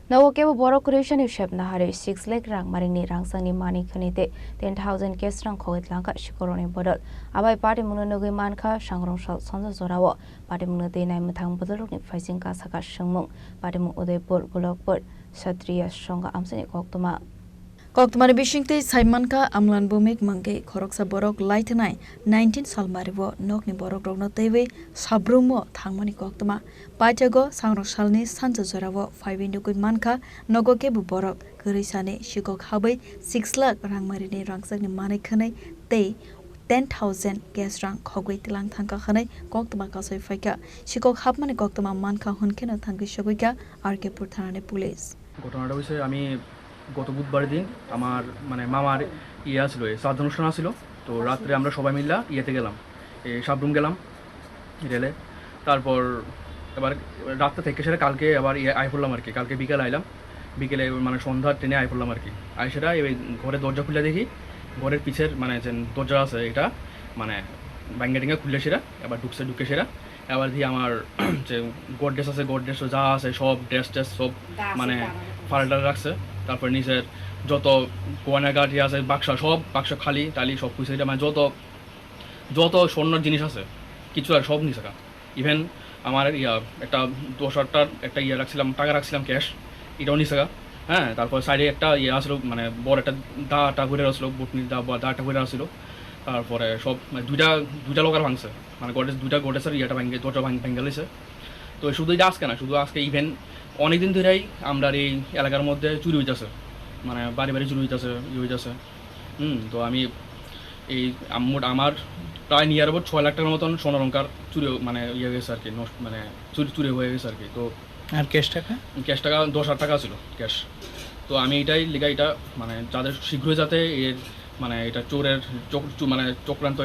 Nogo Kebo Borok creation of Shep Naharwi 6 lakh Rangmarini Rangchakni Manwi 10,000 Kesrang Twlangkha Sikokrokni Bodol Abai Patimungno nugwi mankha Sangrongsal Sanja Jorao Patimungno Naimwthang Bodolrokni Phaising Kasakha Swngmung Patimung Udaipur Golakpur Sastriya Songa Amsani Koktumani bishingte Saimanka Amlan Bumik Mangke Khoroksa Borok Laitanai 19 Salmaribo Nokni Borolrokno twiwi Sabrumo Thangmani Koktuma Paitago Sangrongssalni Sanja Jorao 5 nugwi mankha Nogo Kebo Borok Khwri Sikokrokni 6 lakh Rangmarini Rangchakni Manwi te 10,000 Kesrang Khogwi Twlangkha khanai Koktuma kasoi faika Sikokrokni Koktuma mankha hunkeno thangki shoguika Udaipur Thanane Police ঘটনাটা হইছে আমি গত বুধবার দিন আমার মানে মামার ইয়া ছিল শ্রাদ্ধ অনুষ্ঠান ছিল তো রাতে আমরা সবাই মিলে ইয়েতে গেলাম এই সাবরুম গেলাম রেলে তারপর এবার রাতে থেকে সেটা কালকে আবার আই পড়লাম আর কি কালকে বিকেল আইলাম বিকেলে মানে সন্ধ্যা ট্রেনে আই পড়লাম আর কি আইসেটা এই ঘরের দরজা খুলে দেখি ঘরের পিছের মানে যে দরজা আছে এটা মানে ব্যাঙ্গে টেঙ্গে খুলে সেরা এবার ঢুকে সেরা এবার দিয়ে আমার যে গডরেজ আছে গডরেজ যা আছে সব ড্রেস সব মানে ফাল্টার রাখছে তারপর নিচের যত কোয়ানা গাড়ি আছে বাক্স খালি টালি সব কিছু এটা মানে যত স্বর্ণের জিনিস আছে কিছু আর সব নিচে ইভেন আমার একটা 10,000 একটা রাখছিলাম টাকা রাখছিলাম ক্যাশ এটাও নিচে হ্যাঁ তারপর সাইডে একটা আসলো মানে বড় একটা দাটা ঘুরে আসলো বুটনির দাটা ঘুরে আসলো তারপরে সব দুইটা লোকার ভাঙছে মানে দুইটা গডরেজের দরজা ভেঙে গেছে তো শুধু এটা আজকে না শুধু আজকে ইভেন অনেকদিন ধরেই আমরা এই এলাকার মধ্যে চুরি হইতেছে মানে বাড়ি চুরি হইতেছে তো আমি এই আমার প্রায় নিয়ার অ্যাবাউট 6 লাখ টাকার মতন সোনালঙ্কার চুরি মানে গেছে আর কি মানে চুরি হয়ে গেছে আর কি তো আর ক্যাশ টাকা 10,000 টাকা ছিল ক্যাশ তো আমি এটাই লিগা এটা মানে যাদের শীঘ্রই যাতে এর মানে এটা চোরের মানে চক্রান্ত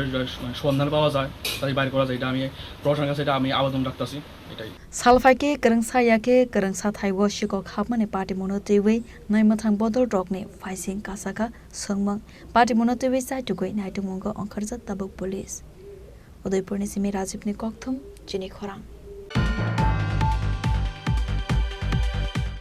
সন্ধান পাওয়া যায় তাদের বাইর করা যায় এটা আমি প্রশাসনের কাছে এটা আমি আবেদন রাখতেছি এটাই Salfaike Kerengsaiyake Kerengsa Thaiwo Sikokrokni Patimungno twiwi Naimwthang Bodolrokni Phaising Kasakha Swngmung Patimungno twiwi Saitugoi Patimungno Ongkharjat Tabuk Police Udaipur ni Simi Rajibni Kokthum Chini Khorang